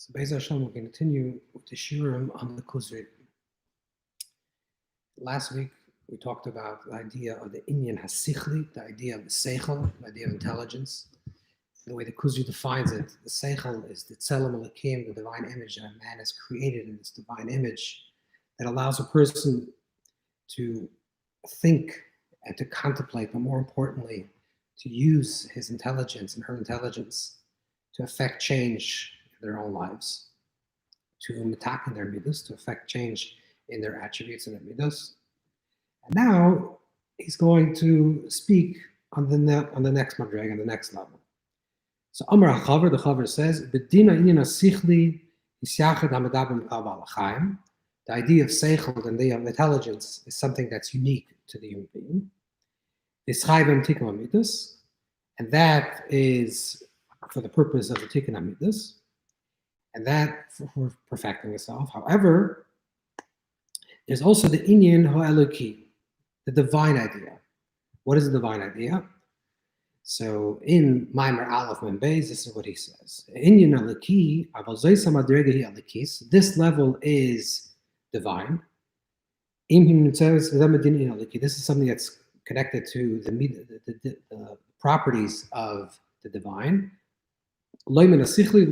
So Be'ez Hashem, we're going to continue with the shiurim on the Kuzari. Last week, we talked about the idea of the inyan hasichli, the idea of the seichel, the idea of intelligence. The way the Kuzari defines it, the seichel is the tzelem alakim, the divine image that a man has created in this divine image that allows a person to think and to contemplate, but more importantly, to use his intelligence and her intelligence to affect change in their own lives, to mitaken their midas, to affect change in their attributes and their midas. And now he's going to speak on the next madreg, on the next level. So Amar HaChavar, the Chavar says, "B'dina inyan hasichli yisyachad hamadabim alachayim." The idea of seichel and the intelligence is something that's unique to the human being. Yischayvim tikkun midas, and that is for the purpose of the tikkun midas, and that for perfecting itself. However, there's also the inyan ha'eloki, the divine idea. What is the divine idea? So in Maimer Aleph Mem Beis, this is what he says. Inyan eloki, aval zoysa madrega hi elokis. This level is divine. This is something that's connected to the properties of the divine. This is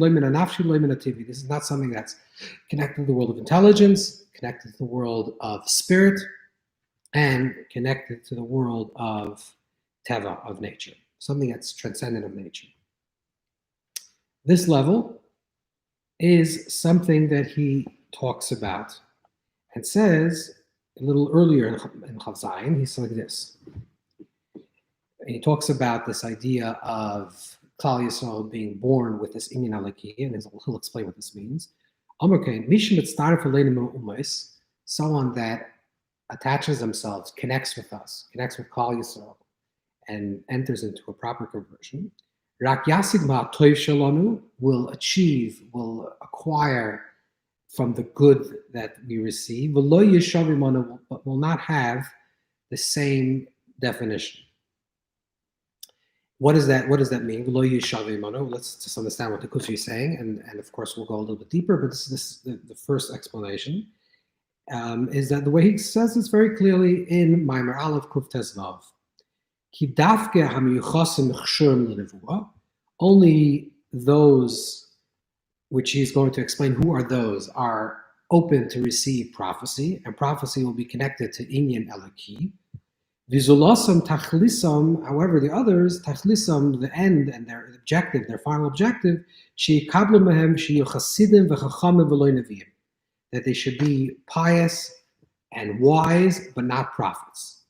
not something that's connected to the world of intelligence, connected to the world of spirit, and connected to the world of teva, of nature, something that's transcendent of nature. This level is something that he talks about and says a little earlier in Chav Zayin. He says like this. He talks about this idea of Klal Yisrael being born with this inyan alaki, and he'll explain what this means. Someone that attaches themselves, connects with us, connects with Klal Yisrael, and enters into a proper conversion. Rak yasid ma'atoiv shalanu, will acquire from the good that we receive, but will not have the same definition. What does that mean? Let's just understand what the Kuzari is saying, and of course we'll go a little bit deeper, but this is the first explanation, is that the way he says this very clearly in Maimer Aleph Kuf Tes Vav. Ki dafke hamiyuchasim chshurim l'nevuah, only those, which he's going to explain who are those, are open to receive prophecy, and prophecy will be connected to inyan elaki. Vizulasam tachlisam, however, the others, tachlisam, the end and their objective, their final objective, sheikablu mehem sheyu chasidim v'chachamim v'lo neviim, that they should be pious and wise, but not prophets.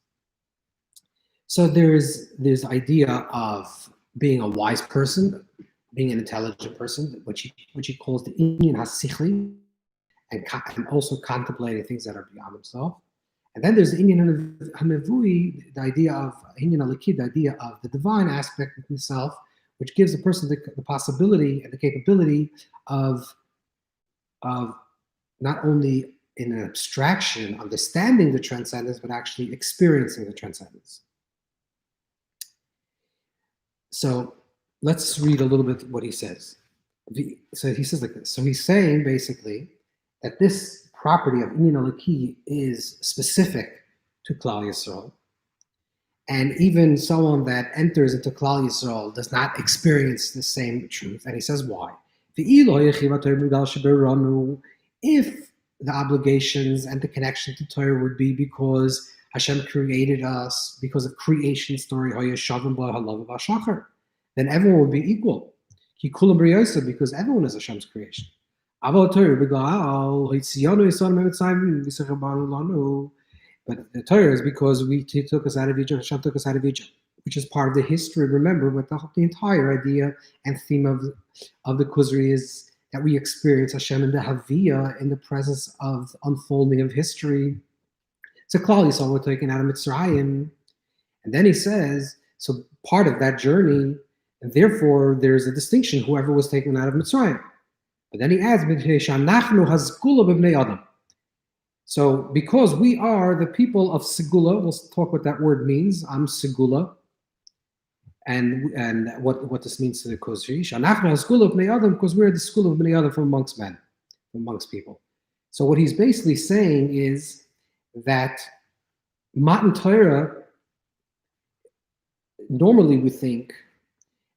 So there's this idea of being a wise person, being an intelligent person, which he calls the inyan hasichli, and also contemplating things that are beyond himself. And then there's the inyan hanevui, the idea of inyan aliki, the idea of the divine aspect of himself, which gives a person the possibility and the capability of not only in an abstraction understanding the transcendence, but actually experiencing the transcendence. So let's read a little bit what he says. So he says like this. So he's saying basically that this property of inyan alaki is specific to Klal Yisrael, and even someone that enters into Klal Yisrael does not experience the same truth. And he says why? If the obligations and the connection to Torah would be because Hashem created us, because of creation story, then everyone would be equal. Because everyone is Hashem's creation. But the Torah is because He took us out of Egypt, Hashem took us out of Egypt, which is part of the history. Remember, what the entire idea and theme of the Kuzari is that we experience Hashem in the Haviyah, in the presence of unfolding of history. So Klal Yisrael were taken out of Mitzrayim, and then he says, so part of that journey, and therefore there's a distinction, whoever was taken out of Mitzrayim. But then he adds, so because we are the people of Segula, we'll talk what that word means, I'm Segula, and what this means to the Kuzari. Shanachna school of Bnei Adam, because we're the school of Bnei Adam from amongst men, from amongst people. So what he's basically saying is that Matan Torah, normally we think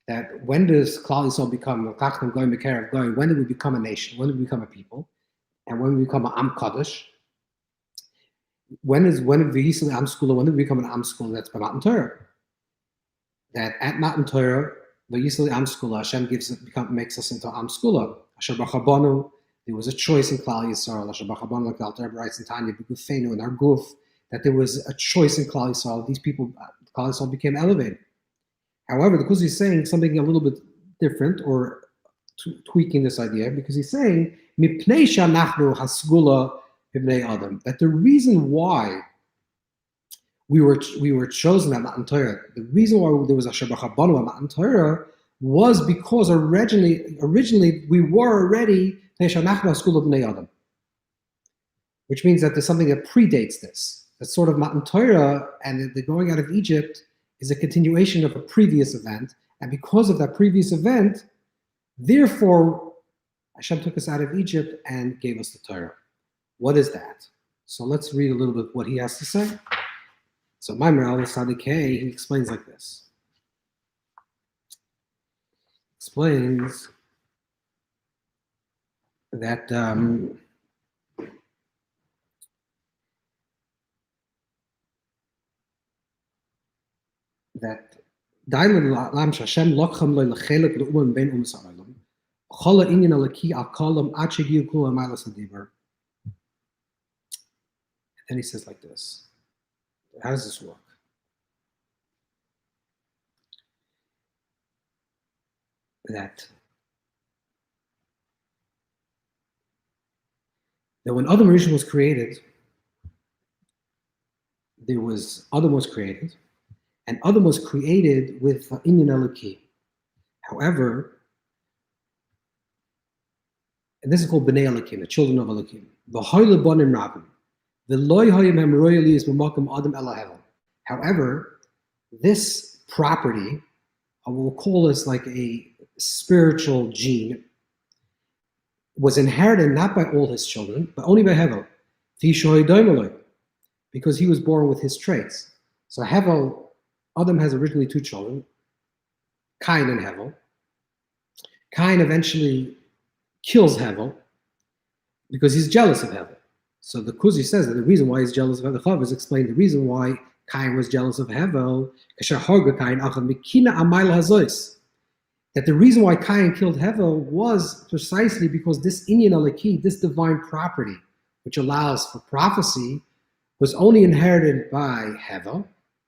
that when does Klal Yisrael become when do we become a nation? When do we become a people? And when we become an Am Kaddish? When do we become an Am Skula? That's by Matan Torah. That at Matan Torah, V'yisrael Am Skula, Hashem makes us into Am Skula. Asher B'chabanu, there was a choice in Klal Yisrael. Asher B'chabanu, like the Alter Rebbe writes in Tanya, B'gufenu, in our guf, that there was a choice in Klal Yisrael. These people, Klal Yisrael became elevated. However, the Kuzari is saying something a little bit different, or tweaking this idea, because he's saying, Mipnei Shanachnu Hasgula B'nei Adam, that the reason why we were chosen at Matan Torah, the reason why there was a Asher B'chabanu at Matan Torah was because originally we were already Mipnei Shanachnu Hasgula B'nei Adam, which means that there's something that predates this. That sort of Matan Torah and the going out of Egypt is a continuation of a previous event, and because of that previous event, therefore, Hashem took us out of Egypt and gave us the Torah. What is that? So let's read a little bit what he has to say. So Maimer al-Sadik, he explains like this. Explains that Dailin Lam Hashem Locham Lo Lechelek Le'umam Ben U'Sa'alam Chola Inyan Alaki Al Kolam Ad Shegiu Kula Malas Hadibar. And he says like this. How does this work? That when Adam Rishon was created, Adam was created, and Adam was created with Inyan Eloki. However, and this is called Bnei Elokim, the children of Elokim. V'hoyle bonim rabim. V'loy hayim hem royali is b'makom Adam elahevel. However, this property, I will call this like a spiritual gene, was inherited not by all his children, but only by Hevel. Because he was born with his traits. So Hevel, Adam has originally two children, Cain and Hevel. Cain eventually kills Hevel because he's jealous of Hevel. So the Kuzari says that the reason why he's jealous of Hevel is explained the reason why Cain was jealous of Hevel, that the reason why Cain killed Hevel was precisely because this Inyan Alaki, this divine property, which allows for prophecy, was only inherited by Hevel.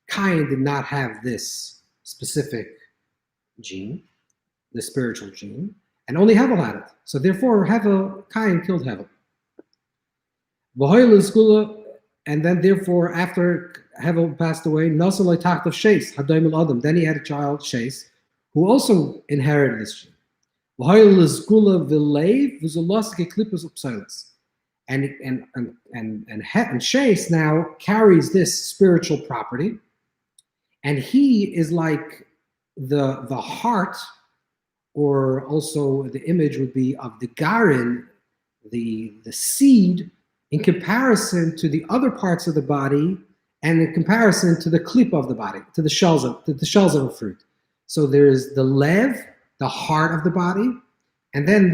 Cain did not have this specific gene, the spiritual gene, and only Hevel had it. So therefore, Cain killed Hevel. And then therefore, after Hevel passed away, then he had a child, Shes, who also inherited this gene. And Shes now carries this spiritual property, and he is like the heart, or also the image would be of the garin, the seed, in comparison to the other parts of the body, and in comparison to the klip of the body, to the shells of a fruit. So there's the lev, the heart of the body, and then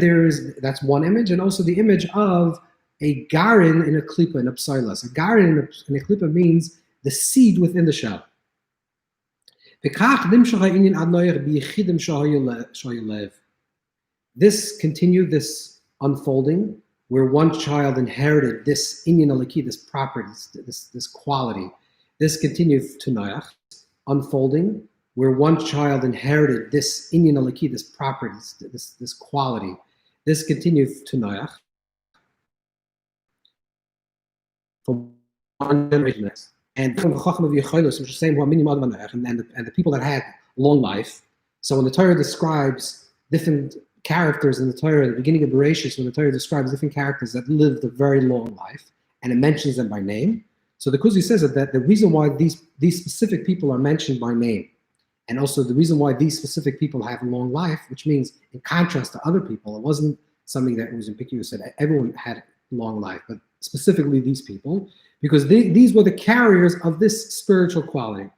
that's one image, and also the image of a garin in a klipa, in a psilas. A garin in a klipa means the seed within the shell. This continued, this unfolding, where one child inherited this inyan alaki, this property, this quality. This continued to Noach, unfolding, where one child inherited this inyan alaki, this property, this quality. This continued to Noach, from one generation to the next. And from the Chacham of Yecholos, which is saying and the people that had long life. So when the Torah describes different characters in the Torah, at the beginning of Bereshit, when the Torah describes different characters that lived a very long life, and it mentions them by name. So the Kuzari says that the reason why these specific people are mentioned by name And also the reason why these specific people have a long life, which means in contrast to other people, it wasn't something that was ambiguous that everyone had a long life, but specifically these people, because these were the carriers of this spiritual quality.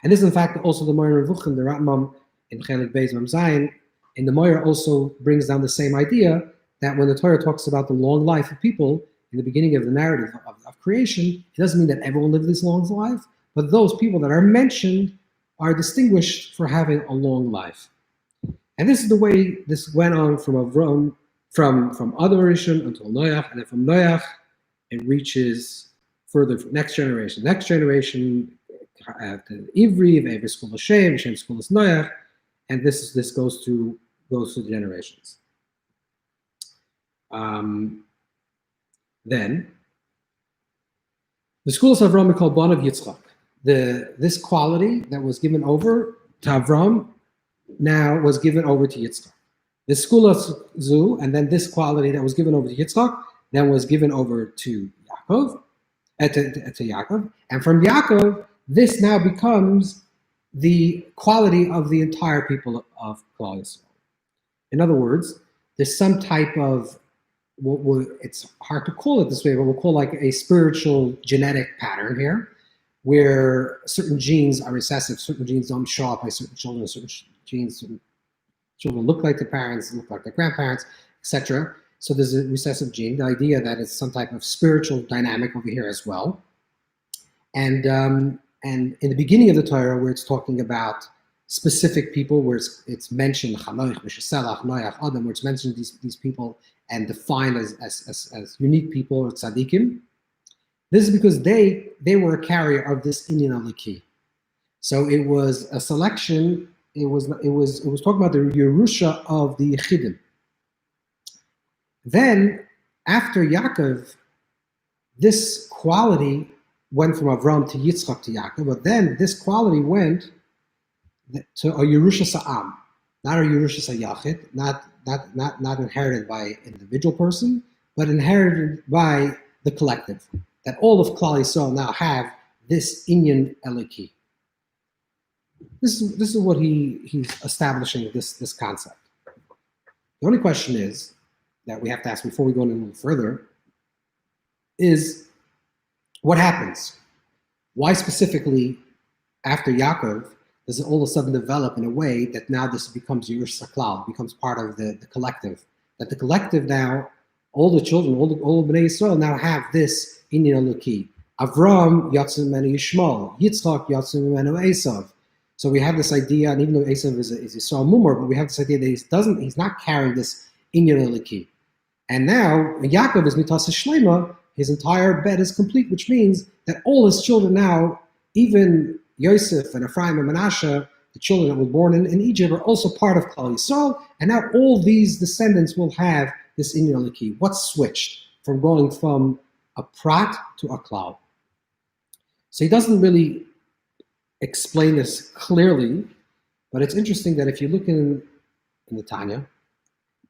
And this is in fact also the Moira Revuchim, the Ratmam in Chelik Beis Mem Zayin, and the Moira also brings down the same idea that when the Torah talks about the long life of people in the beginning of the narrative of creation, it doesn't mean that everyone lived this long life, but those people that are mentioned are distinguished for having a long life. And this is the way this went on from Avram, from other Rishon until Noach, and then from Noach, it reaches further for next generation. Next generation, the Ivri, Ve'ever Skul Hashem, Hashem Skul Noach, and this goes through the generations. Then the schools of Avram are called Bon of Yitzchak. This quality that was given over to Avram now was given over to Yitzchak. The school of Zu, and then this quality that was given over to Yitzchak, then was given over to Yaakov, to Yaakov, and from Yaakov, this now becomes the quality of the entire people of Klal Yisrael. In other words, there's some type of, it's hard to call it this way, but we'll call like a spiritual genetic pattern here, where certain genes are recessive, certain genes don't show up by certain children, certain children look like their parents, look like their grandparents, etc. So there's a recessive gene, the idea that it's some type of spiritual dynamic over here as well. And in the beginning of the Torah, where it's talking about specific people, where it's mentioned Chanoich, Mesheselach, Noach, Adam, where it's mentioned these people and defined as unique people or tzaddikim. This is because they were a carrier of this Inyan Aliki. So it was a selection. It was talking about the Yerusha of the Yechidim. Then after Yaakov, this quality went from Avram to Yitzchak to Yaakov, but then this quality went to a Yerusha Sa'am, not a Yerusha Sa'yachid, not inherited by an individual person, but inherited by the collective. That all of Klal Yisrael now have this Inyan Eliki. This is what he's establishing this concept. The only question is that we have to ask before we go a little further is what happens? Why specifically after Yaakov does it all of a sudden develop in a way that now this becomes Yerush Saklal, becomes part of the collective? That the collective now, all the children, all the Bnei Yisrael now have this Inyan Eloki. Avram Yatzim Menu Yishmael, Yitzchak Yatzim Menu Esav. So we have this idea, and even though Esav is Yisrael Mumar, but we have this idea that he's not carrying this Inyan Eloki. And now Yaakov is Mitas Shlema, his entire bed is complete, which means that all his children now, even Yosef and Ephraim and Manasseh, the children that were born in Egypt, are also part of Klal Yisrael, and now all these descendants will have this Inyan Eloki. What's switched from going from a prat to a klal? So he doesn't really explain this clearly, but it's interesting that if you look in the Tanya,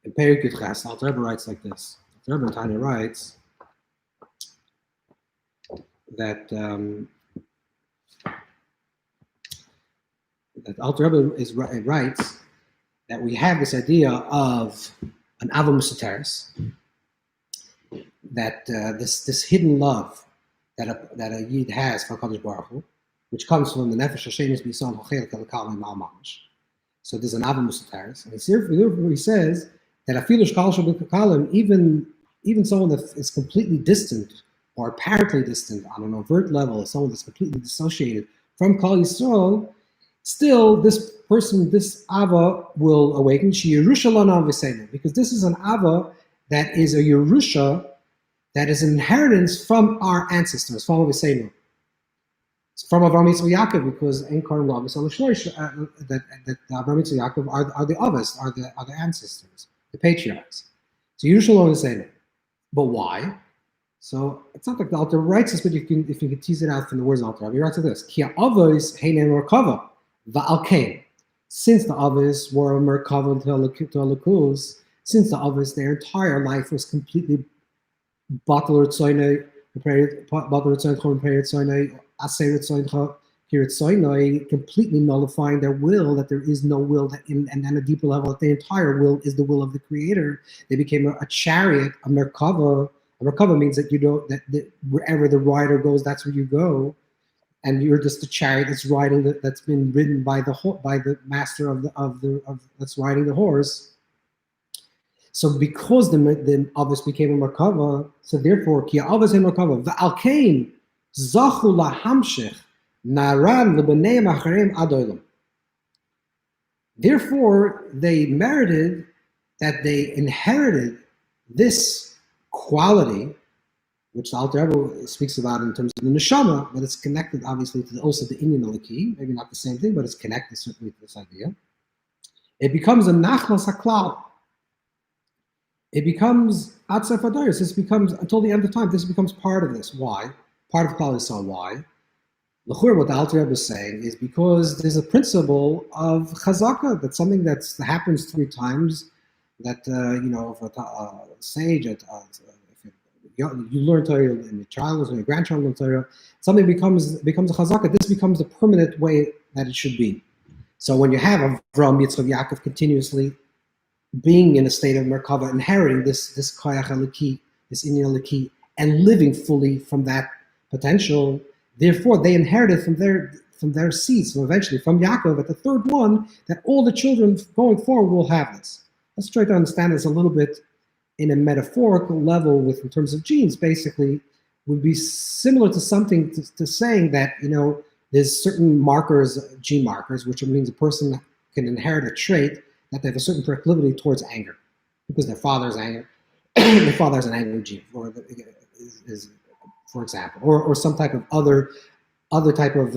in Perek Alter Rebbe writes like this. Alter Rebbe in Tanya writes that Alter Rebbe writes that we have this idea of an Ava Musateris, that this hidden love that a Yid has for Kadosh Baruch Hu, which comes from the Nefesh Hashemis B'Yisrael Hochel Kalakal Mal Mamash. So there's an Ava Musateris, and he says that Afilu Shkal Shel B'Kalim, even someone that is completely distant or apparently distant on an overt level, someone that's completely dissociated from Klal Yisrael, still this person, this Ava will awaken. Because this is an Ava that is a Yerusha, that is an inheritance from our ancestors, from Avosenu. From Avraham Yitzchak Yaakov, because in Karim Lavis on the Shloish, that Avraham Yitzchak Yaakov are the Avos, are the ancestors, the patriarchs. So Yerushalayim Avosenu. But why? So it's not like the Alter writes this, but if you can tease it out from the words of Alter, he writes this: Ki Avos heinem merkava va'alkein. Since the Avos were merkava to Alakus, since the Avos, their entire life was completely batal ritzoynei, batal ritzoynei, aser ritzoynei, completely nullifying their will, that there is no will, and then a deeper level, that the entire will is the will of the Creator. They became a chariot, a merkava. A merkava means that that wherever the rider goes, that's where you go, and you're just a chariot that's that's been ridden by the master of that's riding the horse. So because the Avos became a merkava, so therefore ki Avos and merkava va'alkein zachu lahamshich. Therefore, they merited that they inherited this quality, which the Alter Rebbe speaks about in terms of the neshama, but it's connected obviously to also the inyan aliki, maybe not the same thing, but it's connected certainly to this idea. It becomes a nachlas haklal. It becomes atzef adayos. This becomes, until the end of time, this becomes part of this. Why? Part of klal Yisrael. Why? What the Alter Rebbe is saying is because there's a principle of chazaka, that's something that happens 3 times, that, if a sage, if you learn Torah and your child or your grandchild learns Torah, something becomes a chazaka. This becomes the permanent way that it should be. So when you have Avram, Yitzchak, Yaakov continuously being in a state of merkava, inheriting this koyach aliki, this inyan aliki, and living fully from that potential, therefore, they inherited from their seeds, so eventually from Yaakov at the 3rd one, that all the children going forward will have this. Let's try to understand this a little bit in a metaphorical level in terms of genes. Basically, would be similar to something to saying that, there's certain markers, gene markers, which means a person can inherit a trait that they have a certain proclivity towards anger, because their father is angry, their father has an angry gene, for example, or some type of other type of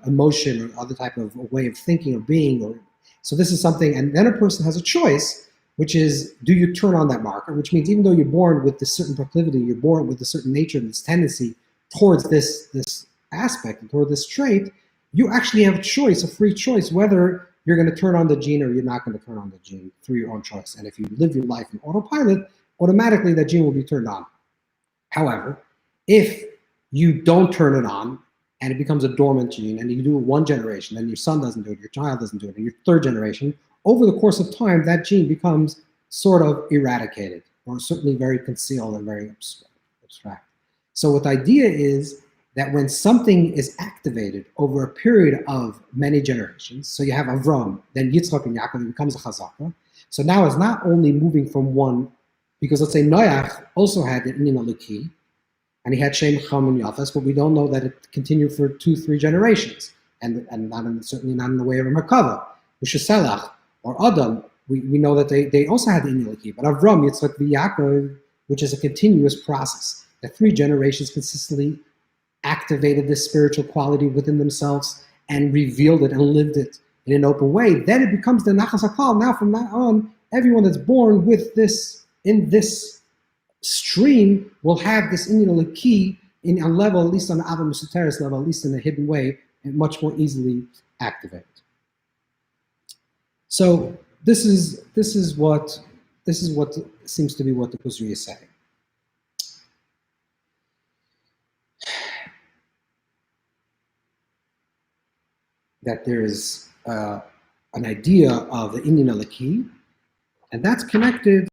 emotion, or other type of way of thinking or being. So this is something, and then a person has a choice, which is, do you turn on that marker? Which means even though you're born with this certain proclivity, you're born with a certain nature and this tendency towards this aspect, and toward this trait, you actually have a choice, a free choice, whether you're going to turn on the gene or you're not going to turn on the gene through your own choice. And if you live your life in autopilot, automatically that gene will be turned on. However, if you don't turn it on and it becomes a dormant gene, and you do it 1 generation, then your son doesn't do it, your child doesn't do it, and your 3rd generation, over the course of time, that gene becomes sort of eradicated, or certainly very concealed and very abstract. So what the idea is that when something is activated over a period of many generations, so you have Avram, then Yitzchak and Yaakov, it becomes a chazaka. So now it's not only moving from one, because let's say Noach also had the inyan aliki, and he had Shem, Cham, and Yafes, but we don't know that it continued for 2-3 generations, and certainly not in the way of a merkava. Ushaselach or Adam, we know that they also had the inyan aliki, but Avram, Yitzchak, and Yaakov, which is a continuous process, that 3 generations consistently activated this spiritual quality within themselves and revealed it and lived it in an open way, then it becomes the nachas haklal. Now from that on, everyone that's born with this, in this stream, will have this inyan aliki in a level, at least on the Ava Mesoteres level, at least in a hidden way, and much more easily activated. So this is what seems to be what the Kuzari is saying. That there is an idea of the inyan aliki, and that's connected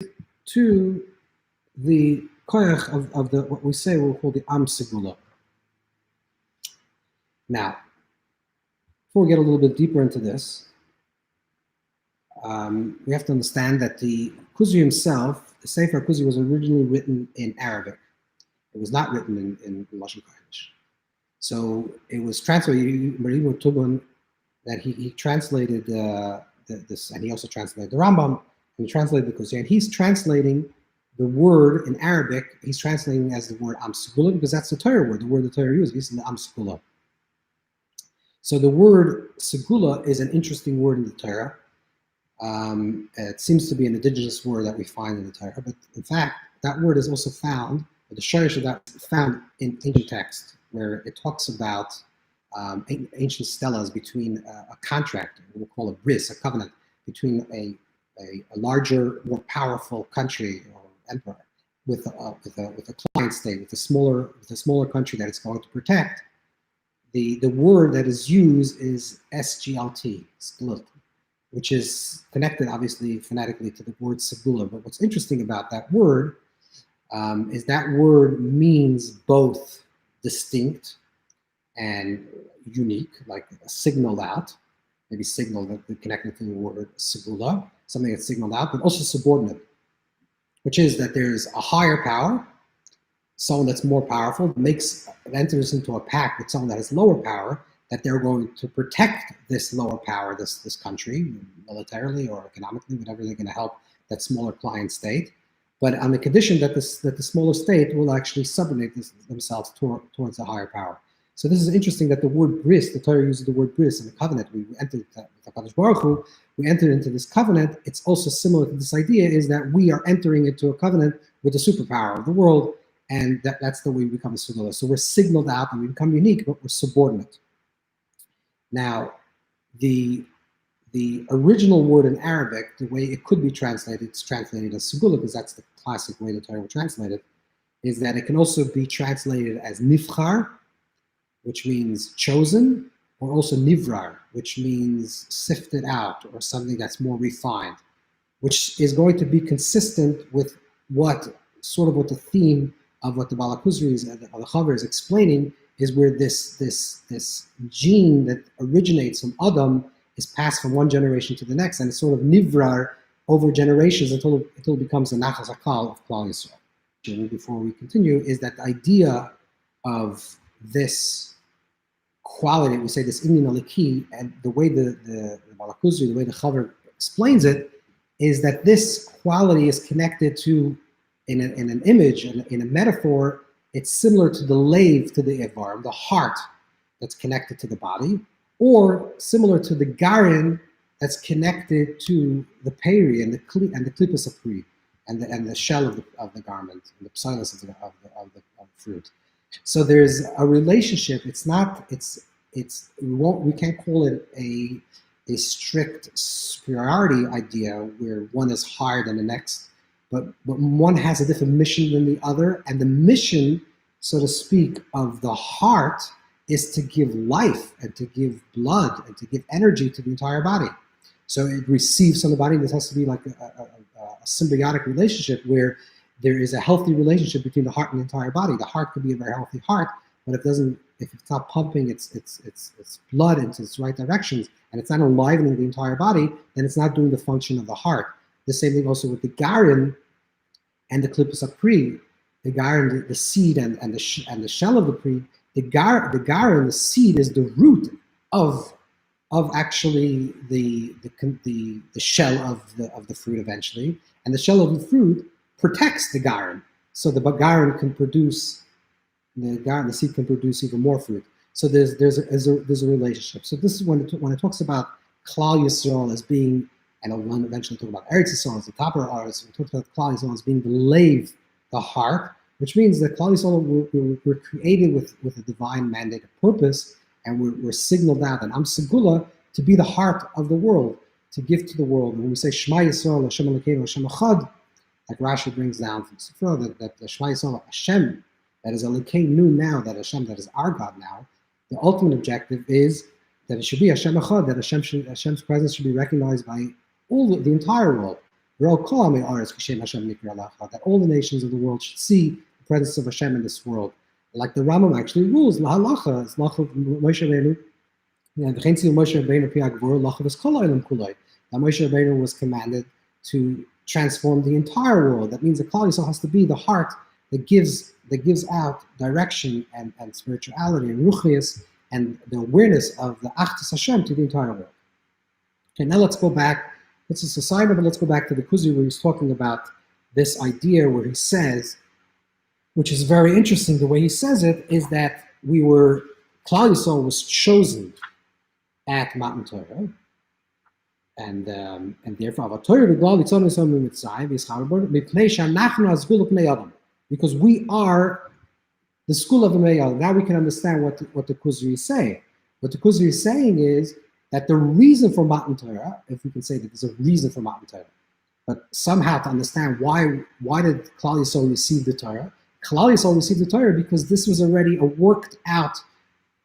to the koyach of the, what we say we'll call the am segula. Now, before we get a little bit deeper into this, we have to understand that the Kuzari himself, the Sefer Kuzari, was originally written in Arabic. It was not written in Lashon Kodesh. So it was translated, that he translated this, and he also translated the Rambam, and he translated the Kuzari, and he's translating the word in Arabic, he's translating as the word am segula, because that's the Torah word, the word the Torah uses, is the am segula. So the word segula is an interesting word in the Torah. It seems to be an indigenous word that we find in the Torah, but in fact, that word is also found, the shorish of that is found in ancient text, where it talks about ancient stelas between a contract, we'll call a bris, a covenant, between a larger, more powerful country or emperor with a client state, with a smaller country that it's going to protect. the word that is used is SGLT, sklut, which is connected obviously phonetically to the word segula. But what's interesting about that word is that word means both distinct and unique, like signaled out, maybe signal that connected to the word segula, something that's signaled out, but also subordinate, which is that there's a higher power, someone that's more powerful, enters into a pact with someone that has lower power, that they're going to protect this lower power, this country, militarily or economically, whatever they're going to help that smaller client state, but on the condition that the smaller state will actually subordinate themselves towards a higher power. So this is interesting that the word bris, the Torah uses the word bris in the covenant. We entered with HaKadosh Baruch Hu, we entered into this covenant. It's also similar to this idea, is that we are entering into a covenant with the superpower of the world, and that's the way we become a segula. So we're signaled out and we become unique, but we're subordinate. Now, the original word in Arabic, the way it could be translated, it's translated as segula, because that's the classic way the Torah would translate it, is that it can also be translated as nifchar, which means chosen, or also nivrar, which means sifted out, or something that's more refined, which is going to be consistent with what the theme of what the Balakuzri is, the Chaver is explaining, is where this gene that originates from Adam is passed from one generation to the next, and it's sort of nivrar over generations until it becomes a nachas hakal of Klal Yisrael. Before we continue, is that the idea of this quality, we say this inyan aliki, and the way the Balakuzri, the way the Chaver explains it, is that this quality is connected to, in an image, in a metaphor, it's similar to the lave to the ivar, the heart that's connected to the body, or similar to the garin that's connected to the peri and the klipas apri, and the shell of the garment, and the psilus of the fruit. So there's a relationship. We can't call it a strict superiority idea where one is higher than the next, but one has a different mission than the other, and the mission, so to speak, of the heart is to give life and to give blood and to give energy to the entire body. So it receives from the body. This has to be like a symbiotic relationship where there is a healthy relationship between the heart and the entire body. The heart could be a very healthy heart, but if it's not pumping its blood into its right directions, and it's not enlivening the entire body, then it's not doing the function of the heart. The same thing also with the garin and the klipas apri. The garin, the seed, and the shell of the pri. The garin, the seed, is the root of actually the shell of the fruit eventually, and the shell of the fruit protects the garin, so the garin can produce, the seed can produce even more fruit. So there's a relationship. So this is when it talks about Klal Yisrael as being, and I'll eventually talk about Eretz Yisrael as the top of our artists, we talk about Klal Yisrael as being the lave, the heart, which means that Klal Yisrael we're created with a divine mandate of purpose, and we're signaled out, and I'm segula, to be the heart of the world, to give to the world. And when we say Shema Yisrael, Hashem Elokeinu, Hashem Echad, like Rashi brings down from Sifra, that the Shema Yisrael, Hashem, that is Elokeinu now, that Hashem, that is our God now, the ultimate objective is that it should be Hashem Echad, that Hashem's presence should be recognized by the entire world. That all the nations of the world should see the presence of Hashem in this world. Like the Rambam actually rules, lahalacha, it's Moshe Rabbeinu, that Moshe Rabbeinu was commanded to transform the entire world. That means the Klal Yisrael has to be the heart that gives out direction and spirituality and ruchnius and the awareness of the Achdus Hashem to the entire world. Okay, now let's go back. This is a side note, but let's go back to the Kuzari where he's talking about this idea where he says, which is very interesting, the way he says it, is that Klal Yisrael was chosen at Matan Torah, and therefore, because we are the school of the Bnei Adam. Now we can understand what the Kuzari is saying. What the Kuzari is saying is that the reason for Matan Torah, if we can say that there's a reason for Matan Torah, but somehow to understand why did Klal Yisrael receive the Torah? Klal Yisrael received the Torah because this was already a worked out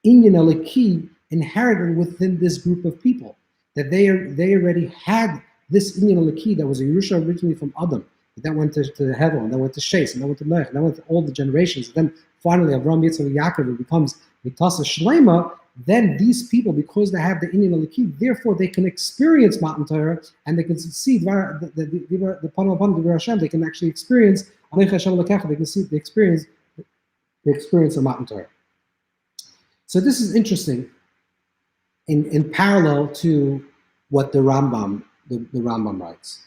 inyan eliki inherited within this group of people, that they already had this inyan eliki that was a Yerusha originally from Adam, that went to Hevel, and then went to Shes, and then went to Noach, and then went to all the generations, and then finally Avram, Yitzchak, and Yaakov, it becomes Mitasa Shlema. Then these people, because they have the inyan eliki, therefore they can experience Matan Torah, and they can see the Panam Panam Dvar Hashem. They can actually experience Alech Hashem Lekecha. They can see the experience of Matan Torah. So this is interesting. In parallel to what the Rambam writes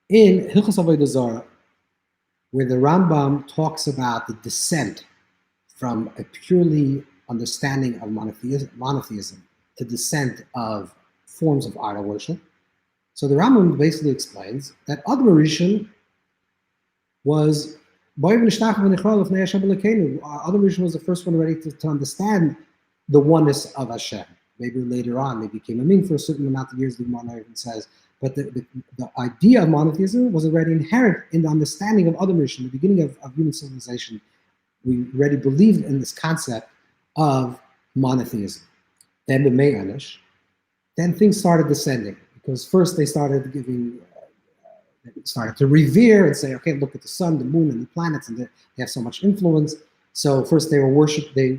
in Hilchos Avodah Zarah, where the Rambam talks about the descent from a purely understanding of monotheism to descent of forms of idol worship. So the Rambam basically explains that Adam Rishon was Adam Rishon was the first one already to understand the oneness of Hashem. Maybe later on they became a min for a certain amount of years, the Gemara even says. But the idea of monotheism was already inherent in the understanding of Adam Rishon, the beginning of human civilization. We already believed in this concept of monotheism. Then the Me'anish, then things started descending, because first they started to revere and say, okay, look at the sun, the moon, and the planets, and they have so much influence. So first they were worshipped they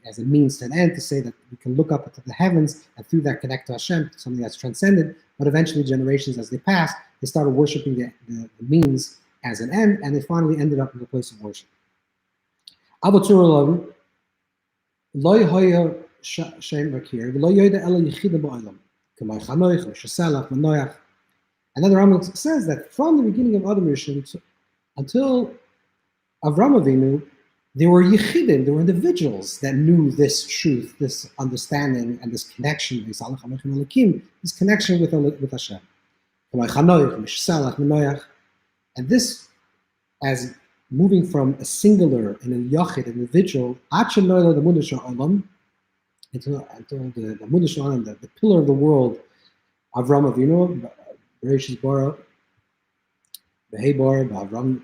as a means to an end, to say that we can look up into the heavens and through that connect to Hashem, something that's transcended. But eventually, generations as they passed, they started worshiping the means as an end, and they finally ended up in the place of worship. And then the Rambam says that from the beginning of Adam Rishon until Avram Avinu, there were yichidim, there were individuals that knew this truth, this understanding, and this connection, this connection with Hashem. And this, as moving from a singular and a yachid, an individual, until the pillar of the world, Avram Avinu, Bereshit Bara, Behebar, Avram,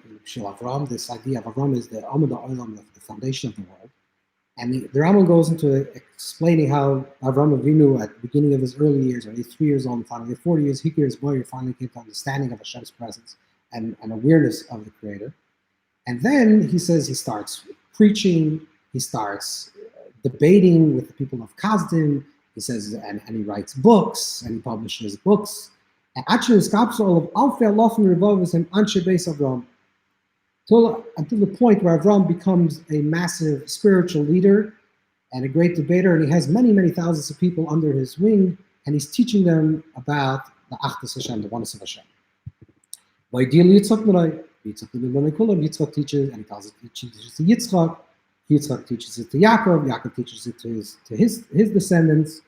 this idea of Avram is the Amud Ha'olam, the foundation of the world. And the Rambam goes into explaining how Avram Avinu, at the beginning of his early years, only 3 years old, finally 40 years, he years boy, finally came to understanding of Hashem's presence and awareness of the Creator. And then he says he starts preaching, he starts debating with the people of Kasdim, he says, and he writes books, and he publishes books. Until the point where Avram becomes a massive spiritual leader and a great debater, and he has many, many thousands of people under his wing, and he's teaching them about the Achdus Hashem, the oneness of Hashem. Yitzchak teaches, and he teaches it to Yitzchak. Yitzchak teaches it to Yaakov. Yaakov teaches it to his descendants.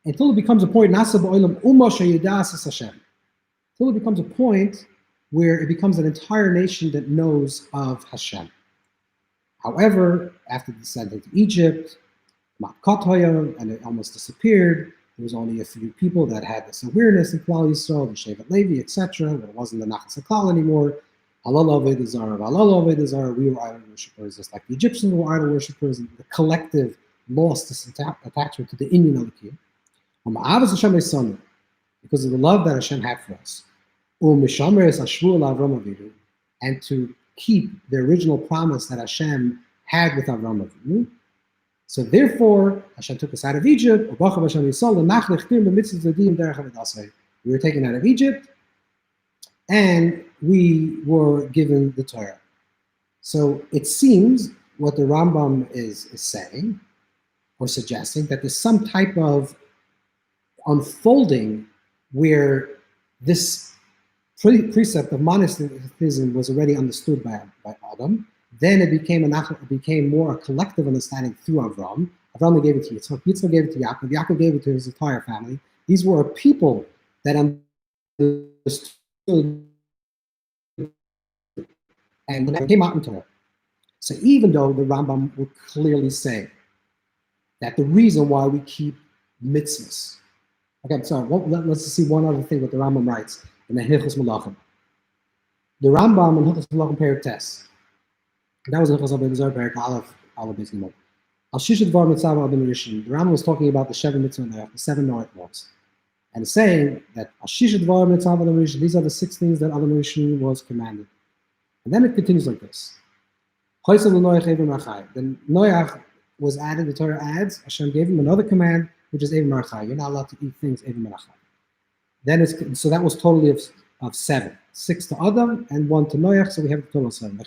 Until it becomes a point, until it becomes a point where it becomes an entire nation that knows of Hashem. However, after the descent into Egypt, and it almost disappeared. There was only a few people that had this awareness in Klal Yisrael, the Shevet Levi, etc. But it wasn't the Nachas anymore. Halal Avodah Zarah, we were idol worshippers, just like the Egyptians were idol worshippers, and the collective lost this attachment to the inyan eliki. Because of the love that Hashem had for us, and to keep the original promise that Hashem had with Avram Avinu. So therefore, Hashem took us out of Egypt. We were taken out of Egypt, and we were given the Torah. So it seems what the Rambam is saying, or suggesting, that there's some type of unfolding where this precept of monotheism was already understood by Adam. Then it became more a collective understanding through Avram. Avram gave it to Yitzchak. Yitzchak gave it to Yaakov. Yaakov gave it to his entire family. These were a people that understood, and when it came out in Torah. So even though the Rambam would clearly say that the reason why we keep mitzvahs. Okay, sorry, let's see one other thing what the Rambam writes in the Hilchos Malachim. The Rambam in Hilchos Malachim Perek Tes. That was Hilchos Avodah Zarah Perek Aleph Beis Gimel. Al Shisha Dvar Mitzvah Adam Rishon. The Rambam was talking about the seven mitzvah, the seven laws, and saying that Al Shisha Dvar Mitzvah Adam Rishon. These are the 6 things that Adam Rishon was commanded. And then it continues like this. Then Noach was added, the Torah adds, Hashem gave him another command, which is Even Marachai. You're not allowed to eat things Even Marachai. Then so that was totally of 7. 6 to Adam and 1 to Noach, so we have a total of 7.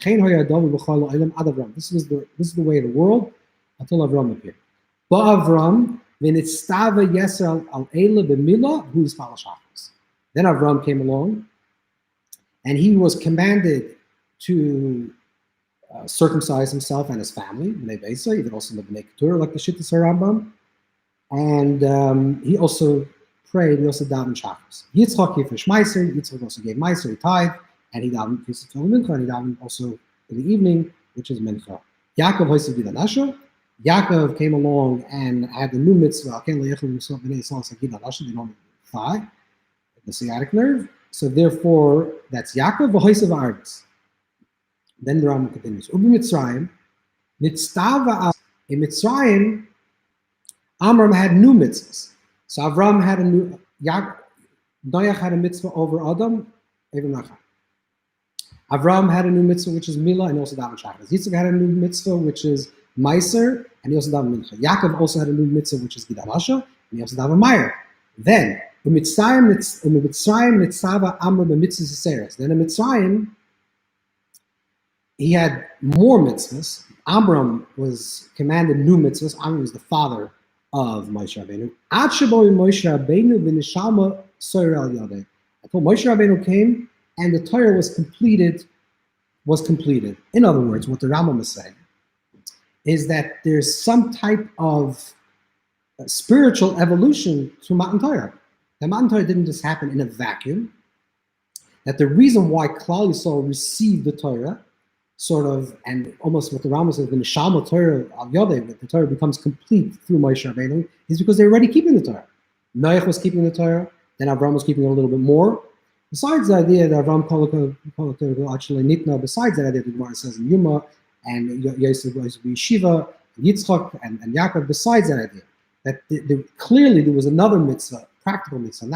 This is the way of the world until Avram appeared. Ba'Avram, v'nitztava Yisrael al Eila b'milah, hu yispal shachos. Then Avram came along, and he was commanded to circumcise himself and his family, Bnei Beisa, even also the Bnei Keturah, like the Shittas HaRambam. And he also prayed, he also davened Shachos. Yitzchak gave Fish Meiser, Yitzchak also gave Meiser, he tithed, and he davened Kisuf Mincha, and he davened also in the evening, which is Mincha. Yaakov Hoysav Gidanasha. Yaakov came along and had the new mitzvah, they don't the sciatic nerve. So therefore, that's Yaakov Hoysav Arvis. Then the Rambam continues. Ubi Mitzrayim, Nitztava in Mitzrayim, Amram had new mitzvahs. So Avram had a new, Noach had a mitzvah over Adam, Even Nachal. Avram had a new mitzvah, which is Milah, and he also davened Shachas. Yitzchak had a new mitzvah, which is Meiser, and he also davened Mincha. Yaakov also had a new mitzvah, which is Gidal Asha, and he also davened Meir. Then, in Mitzrayim, Nitztava Amram b'mitzvahs Yiseres. Then in Mitzrayim, he had more mitzvahs. Amram was commanded new mitzvahs. Amram was the father of Moshe Rabbeinu. Ad shebo Moshe Rabbeinu v'neshama soyer al yadeh. Until Moshe Rabbeinu came and the Torah was completed. In other words, what the Rambam is saying is that there's some type of spiritual evolution to Matan Torah. The Matan Torah didn't just happen in a vacuum. That the reason why Klal Yisrael received the Torah, sort of, and almost what the Rambam says, the Neshama Torah al Yodeh, that the Torah becomes complete through Moshe Rabbeinu, is because they're already keeping the Torah. Noach was keeping the Torah, then Avram was keeping it a little bit more. Besides the idea that Avram actually Nitna, besides that idea that the Gemara says in Yuma, and Yosef was Yeshiva, Yitzchak, and Yaakov, besides that idea, that clearly there was another mitzvah, practical mitzvah,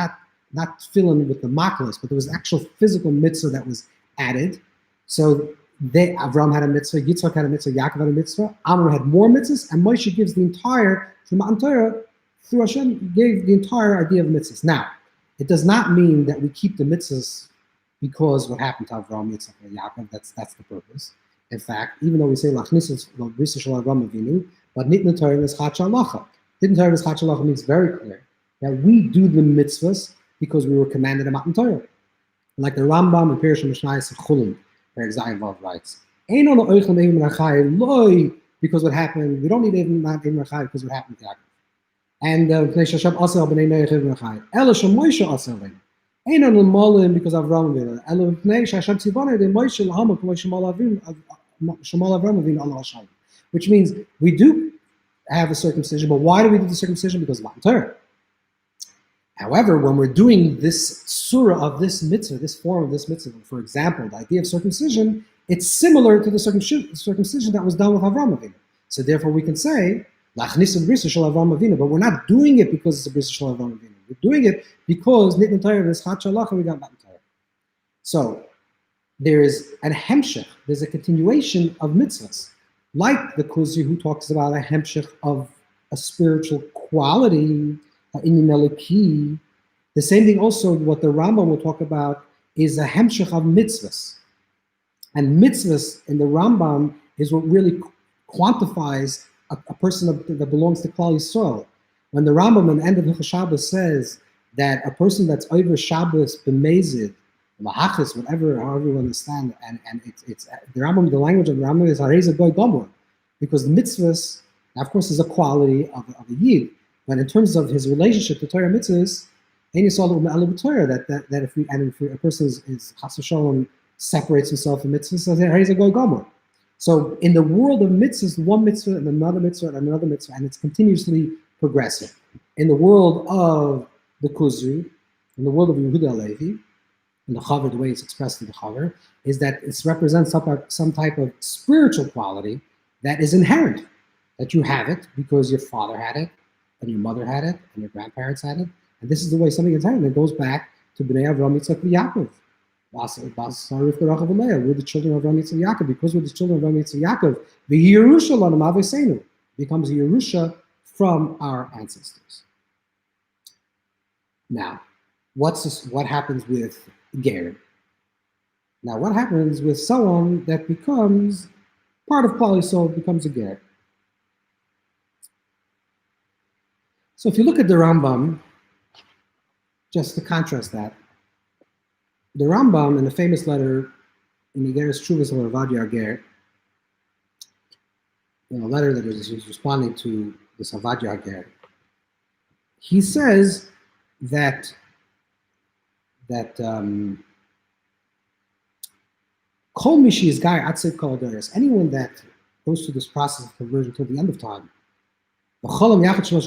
not filling with the maklos, but there was actual physical mitzvah that was added. So Avram had a mitzvah, Yitzchak had a mitzvah, Yaakov had a mitzvah, Amram had more mitzvahs, and Moshe gives the entire, through Matan Torah, through Hashem, gave the entire idea of mitzvahs. Now, it does not mean that we keep the mitzvahs because what happened to Avram, Yitzchak, and Yaakov, that's the purpose. In fact, even though we say Lachnisas, Avram Avinu, but Nitna Torah is Chach Halacha. Nitna Torah is Chach Halacha means very clear that we do the mitzvahs because we were commanded in Matan Torah. Like the Rambam and Pirush Mishnayos Chulin, where Zayin writes, because what happened, we don't need even Rachai because what happened to Yaakov. And because Avram which means we do have a circumcision, but why do we do the circumcision? Because of Matan Torah. However, when we're doing this surah of this mitzvah, this form of this mitzvah, for example, the idea of circumcision, it's similar to the circumcision that was done with Avram Avinu. So therefore we can say, Lachnis brisa shel Avram Avinu, but we're not doing it because it's a brisa shel Avram Avinu. We're doing it because Nitna Torah is Chach Halacha, we got Matan Torah. So there is an hemshech, there's a continuation of mitzvahs. Like the Kuzari who talks about a hemshech of a spiritual quality, the same thing also, what the Rambam will talk about is a hemshech of mitzvahs. And mitzvahs in the Rambam is what really quantifies a person that belongs to Klal Yisrael. When the Rambam at the end of Hilchos Shabbos says that a person that's over Shabbos b'mezid, lahachis, whatever, however you understand, and it's the Rambam, the language of the Rambam is hareza goy gomor, because the mitzvahs, of course, is a quality of a yid. But in terms of his relationship to Torah mitzvahs, that if a person is chas v'sholom separates himself from mitzvahs, so he's a goy gomer. So in the world of mitzvahs, one mitzvah and another mitzvah and another mitzvah, and it's continuously progressing. In the world of the Kuzari, in the world of Yehuda Alevi, in the Chaver, the way it's expressed in the Chaver, is that it represents some type of spiritual quality that is inherent that you have it because your father had it, and your mother had it, and your grandparents had it. And this is the way something gets happened. It goes back to Bnei Avram, Yitzchak, and Yaakov. We're the children of Avram, Yitzchak, and Yaakov. Because we're the children of Avram, Yitzchak, and Yaakov, the Yerusha Lanam Avosenu becomes a Yerusha from our ancestors. Now, what happens with Ger? Now, what happens with someone that becomes part of Klal Yisrael, becomes a Ger? So if you look at the Rambam, just to contrast that, the Rambam in the famous letter in Igeres Tshuvas of Avadia Ger, in a letter that he's responding to this Avadia Ger, he says that Kol Mishi is Gai Atsev Kol Adoris, anyone that goes through this process of conversion till the end of time, he's Talmidav Shel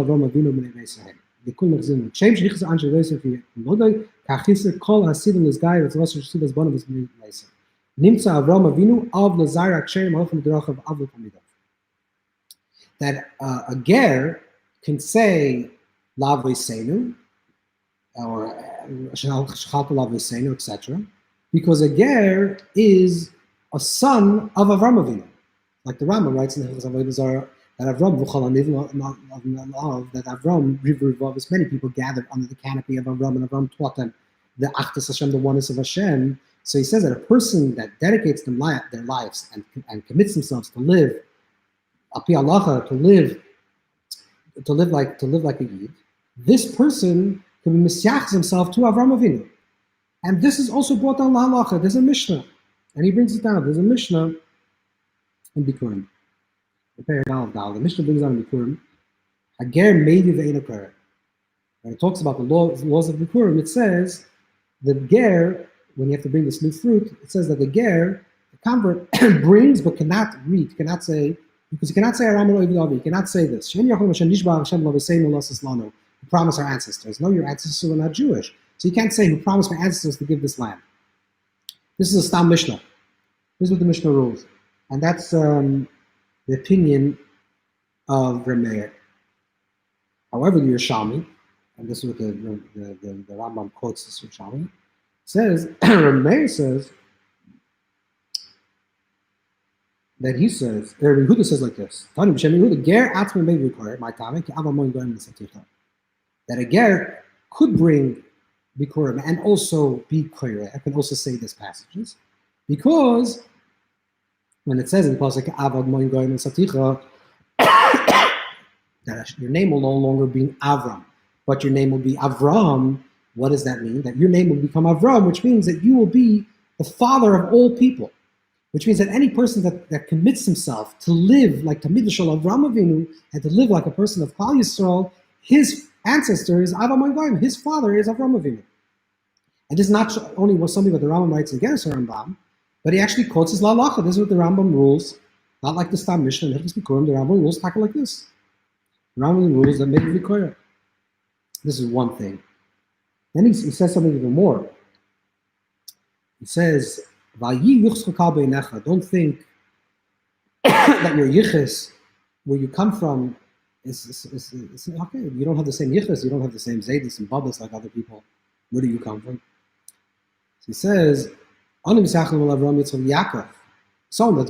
Avram Avinu B'nei Yisrael. L'kul mechzim. Shem shnichas an shel Yosef v'nodai ka'chiser kol hasidim l'zgai v'tzvas shesidas bonav v'zmei Yisrael. Nimtza Avram Avinu av l'zayra ksherim halachim d'rochav av l'talmidav. That a ger can say lav v'seinu or shechalta lav v'seinu, etc., because a ger is a son of Avram Avinu. Like the Rambam writes in the Hilchos Avodah Zarah, that Avram, that Avram, many people gathered under the canopy of Avram, and Avram taught them the Achdas Hashem, the oneness of Hashem. So he says that a person that dedicates their lives and commits themselves to live api halacha, to live like a Yid, this person can be misyachs himself to Avram Avinu. And this is also brought down la halacha. There's a Mishnah, and he brings it down. There's a Mishnah in Bikurim. The Mishnah brings down in Bikurim, Hager Meidi Ve'enokar. When it talks about the laws of Bikurim, it says the ger, when you have to bring this new fruit, it says that the ger, the convert, brings but cannot read, cannot say, because he cannot say Aram Eloi V'Avi, he cannot say this. He promised our ancestors. No, your ancestors were not Jewish. So you can't say who promised my ancestors to give this land. This is a Stam Mishnah. This is what the Mishnah rules. And that's the opinion of Rameir. However, the Yerushalmi, and this is what the Rambam quotes this Yerushalmi, says, Rameir says, that he says, Yehuda says like this, that a ger could bring Bikurim and also be koireh. I can also say these passages, because when it says in the pasuk Avad Moin Goyim Saticha, that your name will no longer be Avram, but your name will be Avram. What does that mean? That your name will become Avram, which means that you will be the father of all people. Which means that any person that commits himself to live like Talmid Shel Avram Avinu and to live like a person of Klal Yisrael, his ancestor is Avad Moin Goyim, his father is Avram Avinu. And this is not only something that the Rambam writes in Geras Rambam, but he actually quotes his lalacha. This is what the Rambam rules, not like the Stam Mishnah and Hilchos Bikurim. The Rambam rules tackle like this. The Rambam rules that make it Bikurim. This is one thing. Then he says something even more. He says, don't think that your yichus, where you come from, is okay. You don't have the same yichus, you don't have the same zaydis and babas like other people. Where do you come from? So he says, someone that's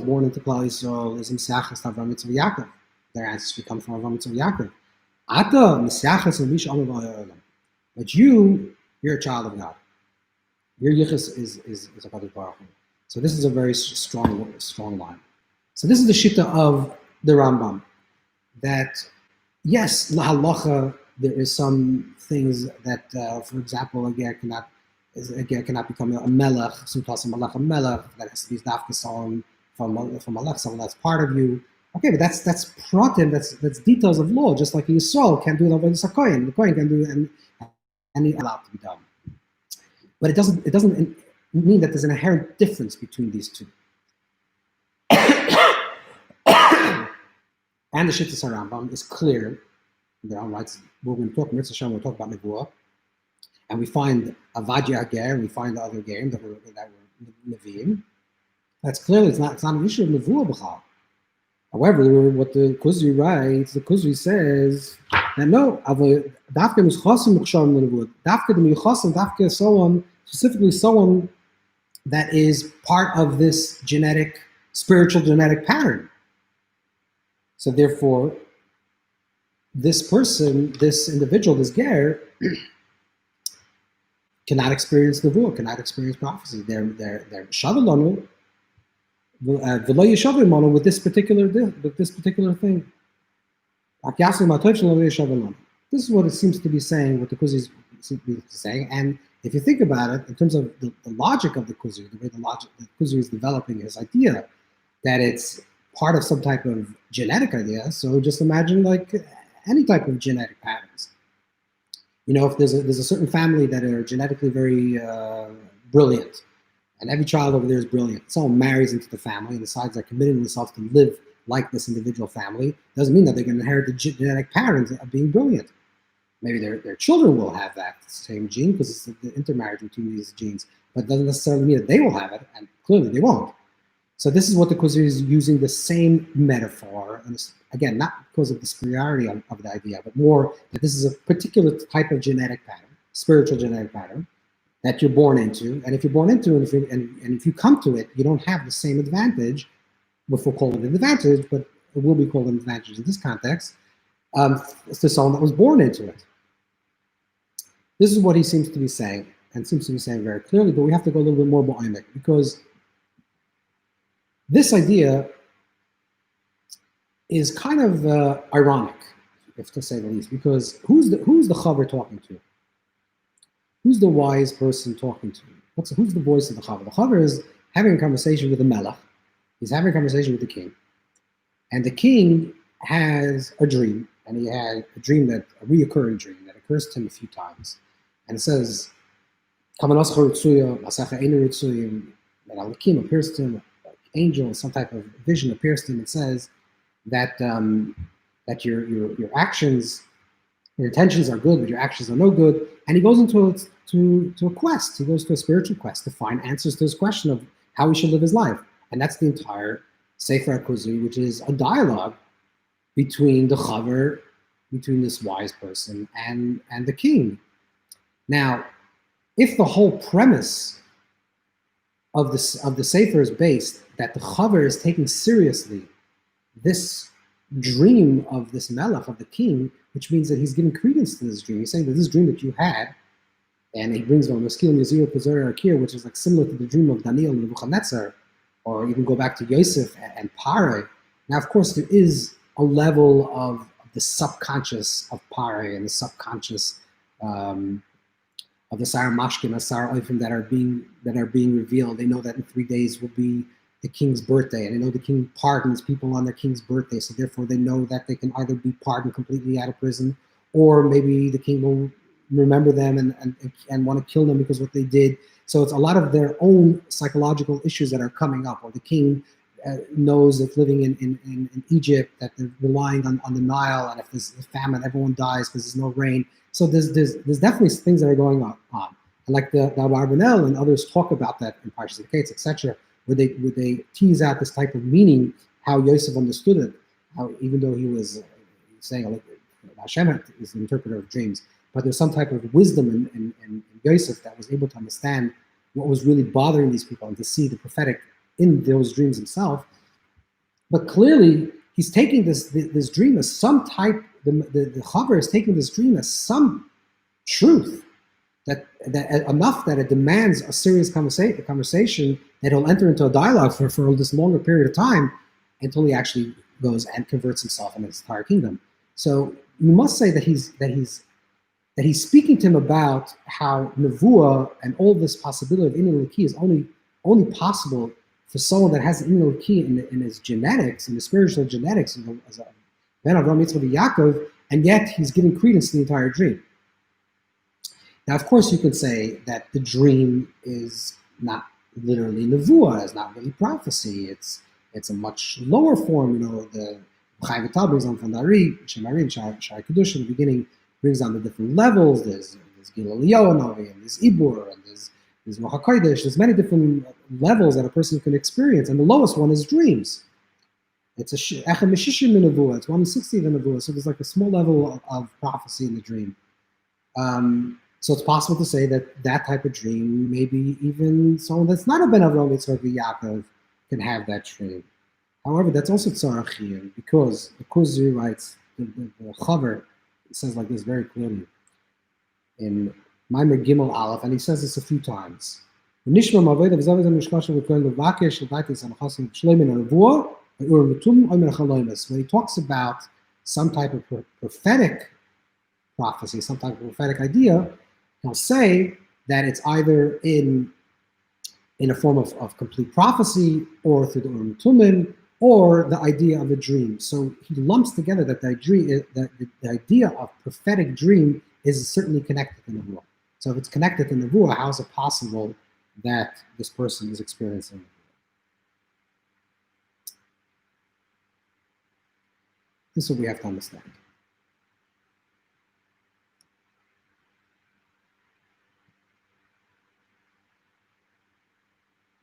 born into Klal Yisrael is Misachas Avram Yitzchak Yaakov. Their ancestors come from Avram Yitzchak Yaakov. But you're a child of God. Your yichus is a Kadosh Baruch Hu. So this is a very strong line. So this is the shita of the Rambam, that yes, la halacha, there is some things that, for example, a ger cannot become a melech. Some call some malach a melech. That has to be dafka someone from malach, someone that's part of you. Okay, but that's pratim. That's details of law. Just like Yisrael can't do it over the kohen. The kohen can do it, and it's allowed to be done. But it doesn't mean that there's an inherent difference between these two. And the Shittas Rambam is clear. The Rambam writes, we're going to talk about Nevuah, and we find Avadia Ger, and we find the other Gerim that were Nevi'im. That's clearly it's not an issue of Nevuah B'chal. However, what the Kuzari writes, the Kuzari says that no, someone, specifically someone that is part of this spiritual genetic pattern. So therefore, this person, this individual, this ger, cannot experience nevuah, cannot experience prophecy. They're shavalonu, v'lo yeshavimonu with this particular thing. This is what it seems to be saying, what the Kuzari seems to be saying. And if you think about it, in terms of the logic of the Kuzari, the way the Kuzari is developing his idea, that it's part of some type of genetic idea. So just imagine like any type of genetic patterns. You know, if there's a certain family that are genetically very brilliant, and every child over there is brilliant. Someone marries into the family and decides they're committing themselves to live like this individual family, doesn't mean that they're going to inherit the genetic patterns of being brilliant. Maybe their children will have that same gene because it's the intermarriage between these genes, but it doesn't necessarily mean that they will have it, and clearly they won't. So this is what the Kuzari is using the same metaphor, and again, not because of the superiority of the idea, but more that this is a particular type of genetic pattern, spiritual genetic pattern, that you're born into, and if you're born into it, and if you come to it, you don't have the same advantage, which we'll call it an advantage, but it will be called an advantage in this context, to someone that was born into it. This is what he seems to be saying, and seems to be saying very clearly, but we have to go a little bit more behind it, because this idea is kind of ironic, if to say the least, because who's the chaver talking to? Who's the wise person talking to? Who's the voice of the chaver? The chaver is having a conversation with the melech. He's having a conversation with the king. And the king has a dream, and he had a reoccurring dream that occurs to him a few times. And it says, that Elohim appears to him, like angel, some type of vision appears to him and says that that your actions, your intentions are good, but your actions are no good. And he goes into a quest. He goes to a spiritual quest to find answers to his question of how he should live his life. And that's the entire Sefer HaKozri, which is a dialogue between the chaver, between this wise person and the king. Now, if the whole premise of the Sefer is based that the chaver is taking seriously this dream of this melech, of the king, which means that he's giving credence to this dream. He's saying that this dream that you had, and he brings on Maskil Yazir Kuzari Akir, which is like similar to the dream of Daniel and Nebuchadnezzar, or even go back to Yosef and Pare. Now, of course, there is a level of the subconscious of Pare and the subconscious of the Sarah Mashkin and Sarah Oifim that are being revealed. They know that in 3 days will be the king's birthday, and they know the king pardons people on their king's birthday, so therefore they know that they can either be pardoned completely out of prison, or maybe the king will remember them and want to kill them because of what they did. So it's a lot of their own psychological issues that are coming up, or the king knows that living in Egypt, that they're relying on the Nile, and if there's a famine, everyone dies because there's no rain. So there's definitely things that are going on. And like the Barbanel and others talk about that in Parshas Kates, etc., where they tease out this type of meaning, how Yosef understood it, how even though he was saying like Hashem is the interpreter of dreams, but there's some type of wisdom in Yosef that was able to understand what was really bothering these people and to see the prophetic in those dreams himself. But clearly, he's taking this dream as some type. The chaver is taking this dream as some truth that enough that it demands a serious conversation that he'll enter into a dialogue for this longer period of time until he actually goes and converts himself and his entire kingdom. So you must say that he's speaking to him about how nevuah and all this possibility of Inyan Eliki is only possible for someone that has Inyan Eliki in his genetics, in the spiritual genetics, as a Ben Avraham Yitzchak Yaakov, and yet he's giving credence to the entire dream. Now, of course, you could say that the dream is not literally nevuah, it's not really prophecy. It's a much lower form. You know, the Chai Vital brings on from Dari, Shemarim, Shai Kedusha in the beginning brings on the different levels. There's Gil Eliyahu, and there's Ibur, and there's Ruach HaKodesh. There's many different levels that a person can experience, and the lowest one is dreams. It's Echad Meshishim in Nevuah. It's 1/60 of a Nevuah. So there's like a small level of prophecy in the dream. So it's possible to say that that type of dream, maybe even someone that's not a Ben Avraham, Yitzchak, Yaakov can have that dream. However, that's also tzarachiyah, because the Kuzari writes, the Chaver says like this very clearly in Maimer Gimel Aleph, and he says this a few times. When he talks about some type of prophetic prophecy, some type of prophetic idea, he'll say that it's either in a form of complete prophecy, or through the Urim Tumim, or the idea of a dream. So he lumps together that the idea of prophetic dream is certainly connected to Nevuah. So if it's connected to Nevuah, how is it possible that this person is experiencing Nevuah? This is what we have to understand.